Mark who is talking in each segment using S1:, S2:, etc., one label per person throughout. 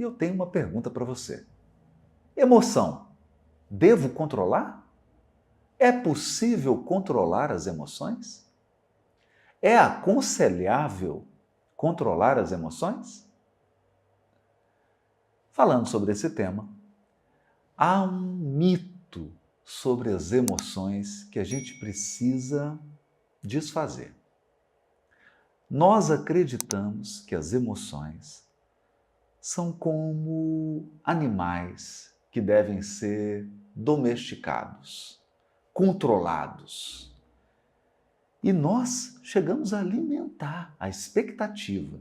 S1: E eu tenho uma pergunta para você. Emoção, devo controlar? É possível controlar as emoções? É aconselhável controlar as emoções? Falando sobre esse tema, há um mito sobre as emoções que a gente precisa desfazer. Nós acreditamos que as emoções são como animais que devem ser domesticados, controlados. E nós chegamos a alimentar a expectativa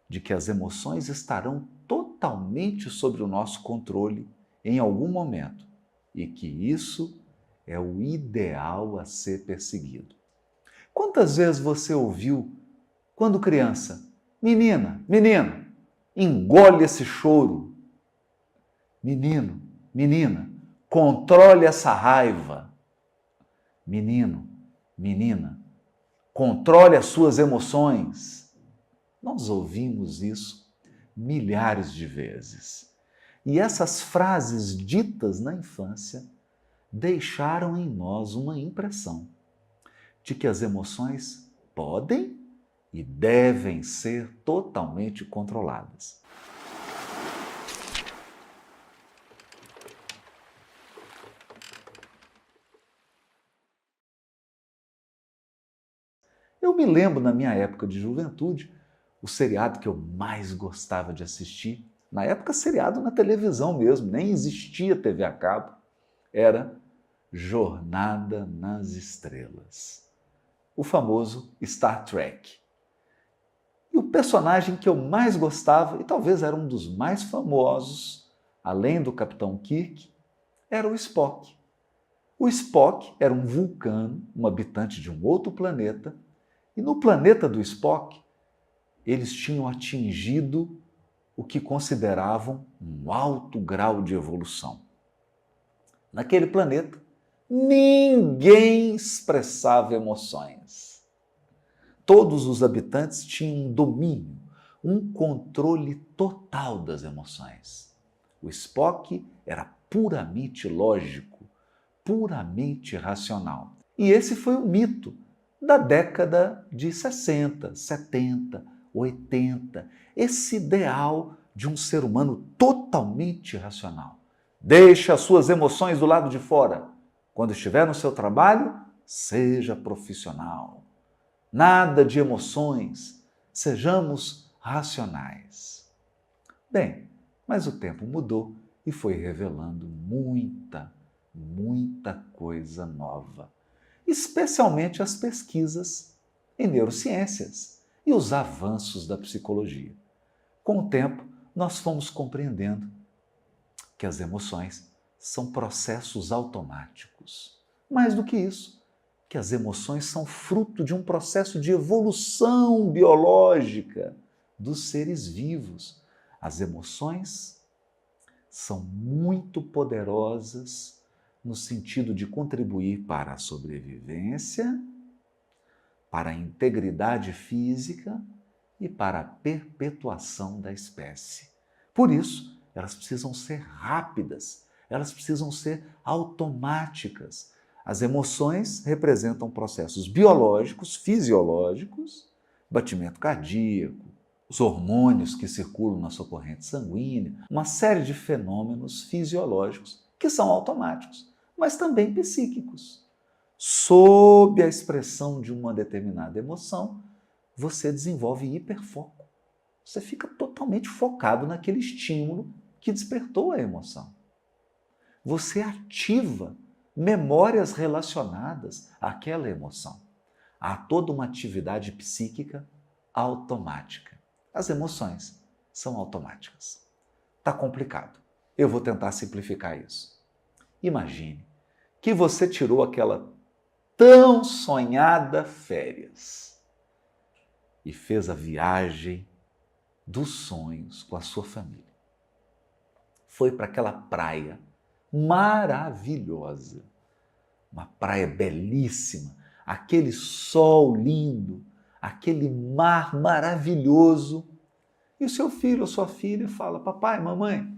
S1: de que as emoções estarão totalmente sob o nosso controle em algum momento e que isso é o ideal a ser perseguido. Quantas vezes você ouviu, quando criança, menina, menino, engole esse choro. Menino, menina, controle essa raiva. Menino, menina, controle as suas emoções. Nós ouvimos isso milhares de vezes. E essas frases ditas na infância deixaram em nós uma impressão de que as emoções podem e devem ser totalmente controladas. Eu me lembro, na minha época de juventude, o seriado que eu mais gostava de assistir, na época seriado na televisão mesmo, nem existia TV a cabo, era Jornada nas Estrelas, o famoso Star Trek. E o personagem que eu mais gostava, e talvez era um dos mais famosos, além do Capitão Kirk, era o Spock. O Spock era um vulcano, um habitante de um outro planeta, e no planeta do Spock, eles tinham atingido o que consideravam um alto grau de evolução. Naquele planeta, ninguém expressava emoções. Todos os habitantes tinham um domínio, um controle total das emoções. O Spock era puramente lógico, puramente racional. E esse foi o mito da década de 60, 70, 80, esse ideal de um ser humano totalmente racional. Deixe as suas emoções do lado de fora. Quando estiver no seu trabalho, seja profissional. Nada de emoções, sejamos racionais. Bem, mas o tempo mudou e foi revelando muita coisa nova, especialmente as pesquisas em neurociências e os avanços da psicologia. Com o tempo, nós fomos compreendendo que as emoções são processos automáticos. Mais do que isso, que as emoções são fruto de um processo de evolução biológica dos seres vivos. As emoções são muito poderosas no sentido de contribuir para a sobrevivência, para a integridade física e para a perpetuação da espécie. Por isso, elas precisam ser rápidas, elas precisam ser automáticas. As emoções representam processos biológicos, fisiológicos, batimento cardíaco, os hormônios que circulam na sua corrente sanguínea, uma série de fenômenos fisiológicos que são automáticos, mas também psíquicos. Sob a expressão de uma determinada emoção, você desenvolve hiperfoco. Você fica totalmente focado naquele estímulo que despertou a emoção. Você ativa memórias relacionadas àquela emoção. Há toda uma atividade psíquica automática. As emoções são automáticas. Está complicado. Eu vou tentar simplificar isso. Imagine que você tirou aquela tão sonhada férias e fez a viagem dos sonhos com a sua família. Foi para aquela praia maravilhosa, uma praia belíssima, aquele sol lindo, aquele mar maravilhoso, E o seu filho ou sua filha fala: papai, mamãe,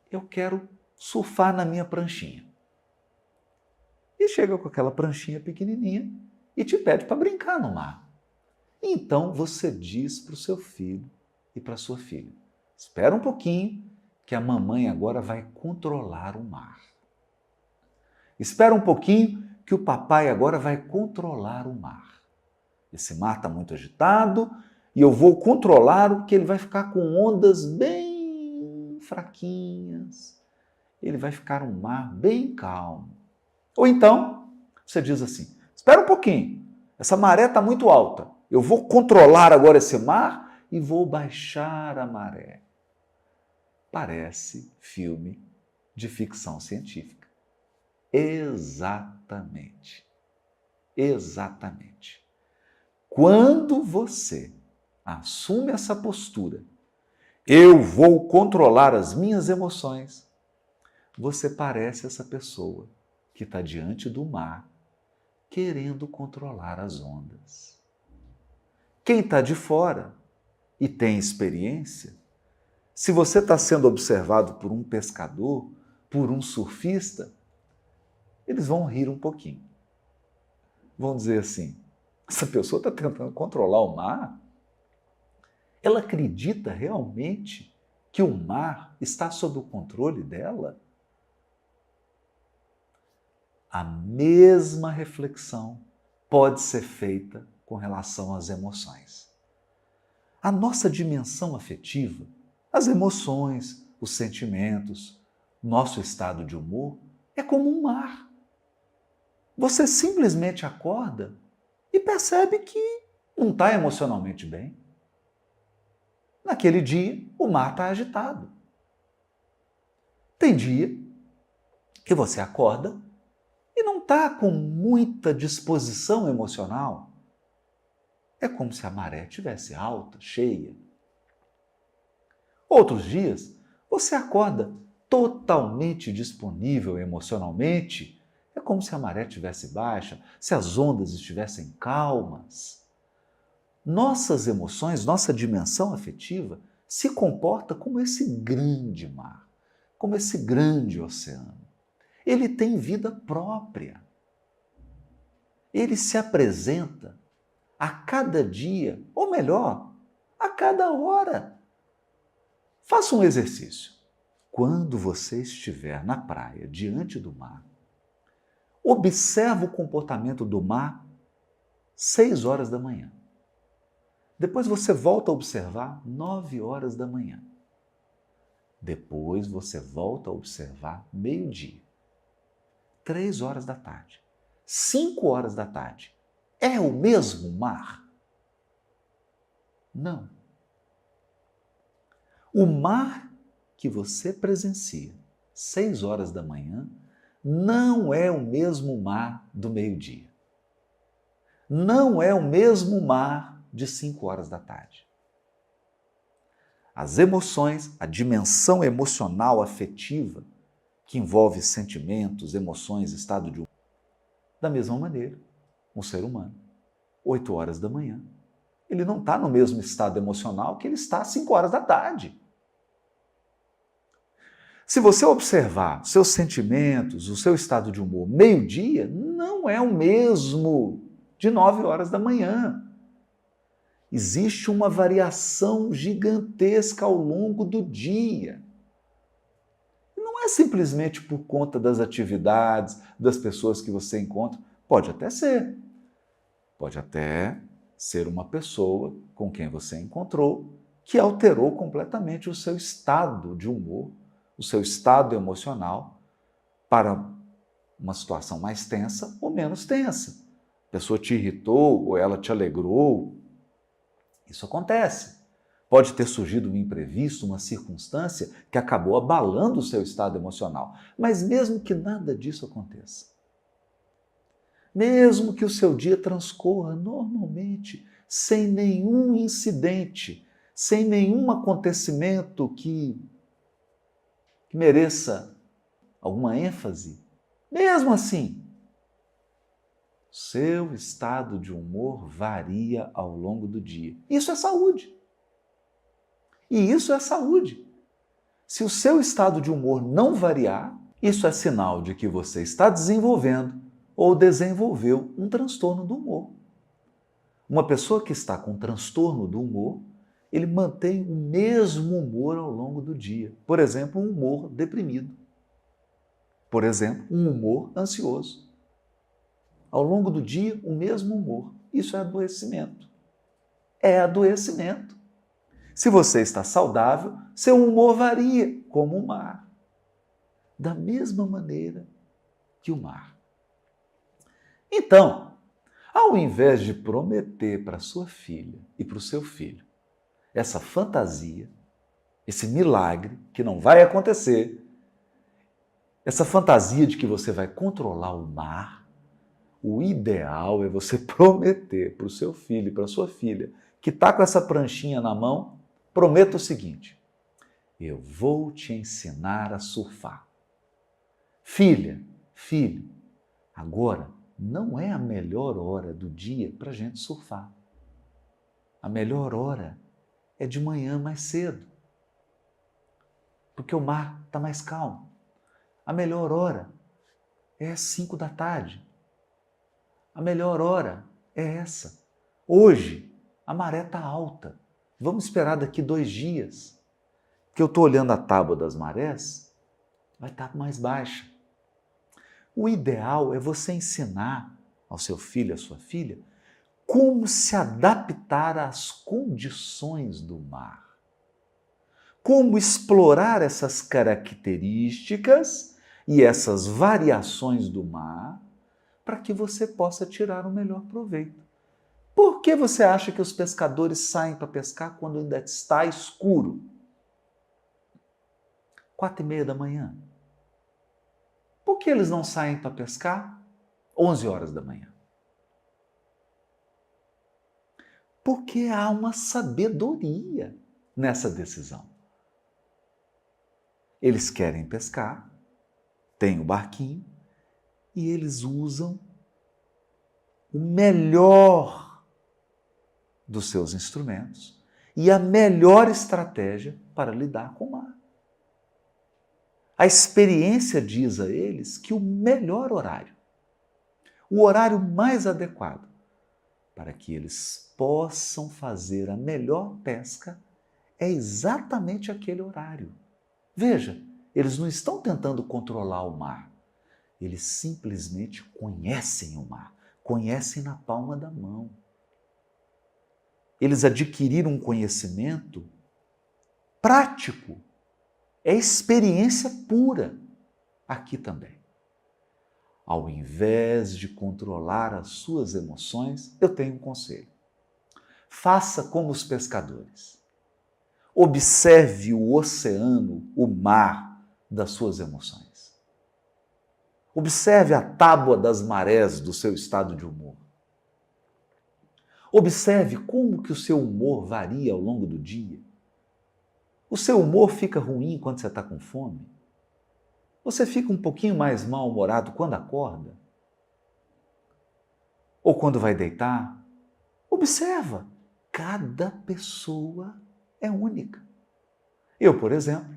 S1: eu quero surfar na minha pranchinha. E chega com aquela pranchinha pequenininha e te pede para brincar no mar. Então você diz para o seu filho e para a sua filha: espera um pouquinho que a mamãe agora vai controlar o mar. Espera um pouquinho que o papai agora vai controlar o mar. Esse mar está muito agitado e eu vou controlar o que ele vai ficar com ondas bem fraquinhas. Ele vai ficar um mar bem calmo. Ou então, você diz assim: espera um pouquinho, essa maré está muito alta. Eu vou controlar agora esse mar e vou baixar a maré. Parece filme de ficção científica. Exatamente. Exatamente. Quando você assume essa postura, eu vou controlar as minhas emoções, você parece essa pessoa que está diante do mar, querendo controlar as ondas. Quem está de fora e tem experiência, se você está sendo observado por um pescador, por um surfista, eles vão rir um pouquinho. Vão dizer assim: essa pessoa está tentando controlar o mar? Ela acredita realmente que o mar está sob o controle dela? A mesma reflexão pode ser feita com relação às emoções. A nossa dimensão afetiva, as emoções, os sentimentos, nosso estado de humor é como um mar. Você simplesmente acorda e percebe que não está emocionalmente bem. Naquele dia, o mar está agitado. Tem dia que você acorda e não está com muita disposição emocional. É como se a maré estivesse alta, cheia. Outros dias, você acorda totalmente disponível emocionalmente. É como se a maré estivesse baixa, se as ondas estivessem calmas. Nossas emoções, nossa dimensão afetiva se comporta como esse grande mar, como esse grande oceano. Ele tem vida própria. Ele se apresenta a cada dia, ou melhor, a cada hora. Faça um exercício. Quando você estiver na praia, diante do mar, observe o comportamento do mar 6 horas da manhã. Depois você volta a observar 9 horas da manhã. Depois você volta a observar meio-dia. 3 horas da tarde. 5 horas da tarde. É o mesmo mar? Não. O mar que você presencia 6 horas da manhã não é o mesmo mar do meio-dia. Não é o mesmo mar de 5 horas da tarde. As emoções, a dimensão emocional afetiva, que envolve sentimentos, emoções, estado de humor, da mesma maneira, um ser humano, 8 horas da manhã, ele não está no mesmo estado emocional que ele está às 5 horas da tarde. Se você observar seus sentimentos, o seu estado de humor meio-dia, não é o mesmo de 9 horas da manhã. Existe uma variação gigantesca ao longo do dia. Não é simplesmente por conta das atividades, das pessoas que você encontra. Pode até ser. Pode até ser uma pessoa com quem você encontrou que alterou completamente o seu estado de humor, o seu estado emocional para uma situação mais tensa ou menos tensa. A pessoa te irritou ou ela te alegrou. Isso acontece. Pode ter surgido um imprevisto, uma circunstância que acabou abalando o seu estado emocional. Mas mesmo que nada disso aconteça, mesmo que o seu dia transcorra normalmente, sem nenhum incidente, sem nenhum acontecimento que mereça alguma ênfase, mesmo assim, seu estado de humor varia ao longo do dia. Isso é saúde. E isso é saúde. Se o seu estado de humor não variar, isso é sinal de que você está desenvolvendo ou desenvolveu um transtorno do humor. Uma pessoa que está com transtorno do humor, ele mantém o mesmo humor ao longo do dia. Por exemplo, um humor deprimido. Por exemplo, um humor ansioso. Ao longo do dia, o mesmo humor. Isso é adoecimento. É adoecimento. Se você está saudável, seu humor varia, como o mar. Da mesma maneira que o mar. Então, ao invés de prometer para sua filha e para o seu filho essa fantasia, esse milagre que não vai acontecer, essa fantasia de que você vai controlar o mar, o ideal é você prometer para o seu filho e para a sua filha que está com essa pranchinha na mão, prometa o seguinte: eu vou te ensinar a surfar. Filha, filho, agora não é a melhor hora do dia para a gente surfar. A melhor hora é de manhã mais cedo, porque o mar está mais calmo. A melhor hora é às 5 da tarde. A melhor hora é essa. Hoje, a maré está alta. Vamos esperar daqui 2 dias, que eu estou olhando a tábua das marés, vai estar mais baixa. O ideal é você ensinar ao seu filho, à sua filha, como se adaptar às condições do mar. Como explorar essas características e essas variações do mar para que você possa tirar o melhor proveito. Por que você acha que os pescadores saem para pescar quando ainda está escuro? 4h30 da manhã. Por que eles não saem para pescar 11 horas da manhã? Porque há uma sabedoria nessa decisão. Eles querem pescar, tem o barquinho, e eles usam o melhor dos seus instrumentos e a melhor estratégia para lidar com o mar. A experiência diz a eles que o melhor horário, o horário mais adequado para que eles possam fazer a melhor pesca é exatamente aquele horário. Veja, eles não estão tentando controlar o mar, eles simplesmente conhecem o mar, conhecem na palma da mão. Eles adquiriram um conhecimento prático, é experiência pura aqui também. Ao invés de controlar as suas emoções, eu tenho um conselho. Faça como os pescadores. Observe o oceano, o mar das suas emoções. Observe a tábua das marés do seu estado de humor. Observe como que o seu humor varia ao longo do dia. O seu humor fica ruim quando você está com fome? Você fica um pouquinho mais mal-humorado quando acorda? Ou quando vai deitar? Observa, cada pessoa é única. Eu, por exemplo,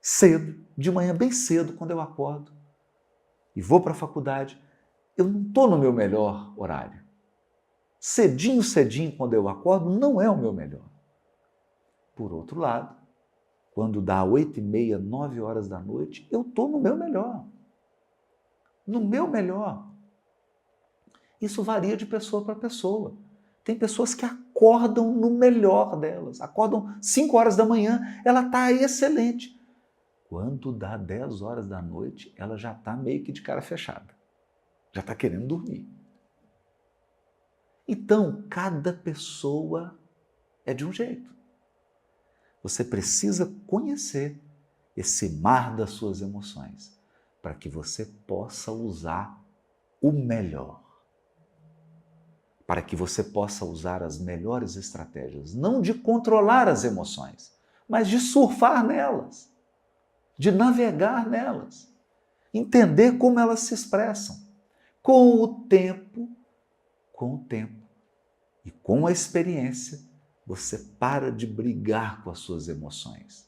S1: cedo, de manhã bem cedo, quando eu acordo e vou para a faculdade, eu não estou no meu melhor horário. Cedinho, quando eu acordo, não é o meu melhor. Por outro lado, quando dá 8h30, 9 horas da noite, eu estou no meu melhor. No meu melhor. Isso varia de pessoa para pessoa. Tem pessoas que acordam no melhor delas. Acordam 5 horas da manhã, ela está excelente. Quando dá 10 horas da noite, ela já está meio que de cara fechada. Já está querendo dormir. Então, cada pessoa é de um jeito. Você precisa conhecer esse mar das suas emoções para que você possa usar o melhor. Para que você possa usar as melhores estratégias, não de controlar as emoções, mas de surfar nelas, de navegar nelas, entender como elas se expressam. Com o tempo e com a experiência, Você para de brigar com as suas emoções.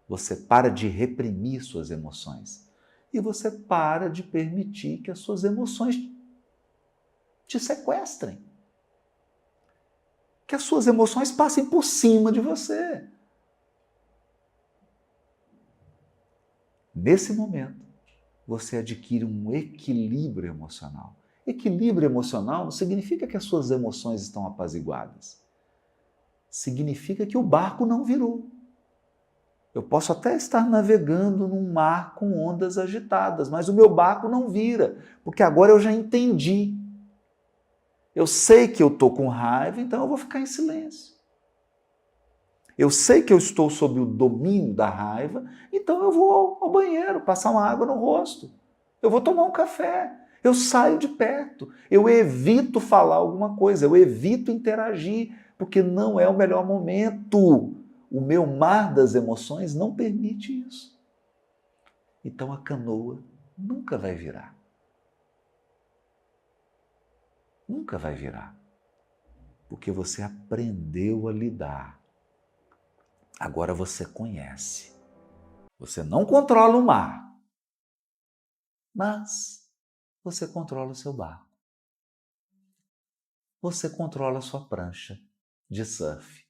S1: Você para de reprimir suas emoções. E você para de permitir que as suas emoções te sequestrem. Que as suas emoções passem por cima de você. Nesse momento, você adquire um equilíbrio emocional. Equilíbrio emocional não significa que as suas emoções estão apaziguadas. Significa que o barco não virou. Eu posso até estar navegando num mar com ondas agitadas, mas o meu barco não vira, porque agora eu já entendi. Eu sei que eu estou com raiva, então eu vou ficar em silêncio. Eu sei que eu estou sob o domínio da raiva, então eu vou ao banheiro, passar uma água no rosto. Eu vou tomar um café. Eu saio de perto. Eu evito falar alguma coisa, eu evito interagir, porque não é o melhor momento. O meu mar das emoções não permite isso. Então a canoa nunca vai virar. Nunca vai virar. Porque você aprendeu a lidar. Agora você conhece. Você não controla o mar, mas você controla o seu barco. Você controla a sua prancha de surf.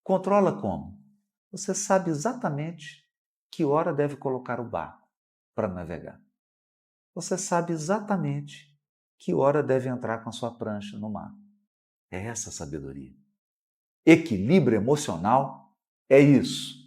S1: Controla como? Você sabe exatamente que hora deve colocar o barco para navegar. Você sabe exatamente que hora deve entrar com a sua prancha no mar. É essa a sabedoria. Equilíbrio emocional é isso.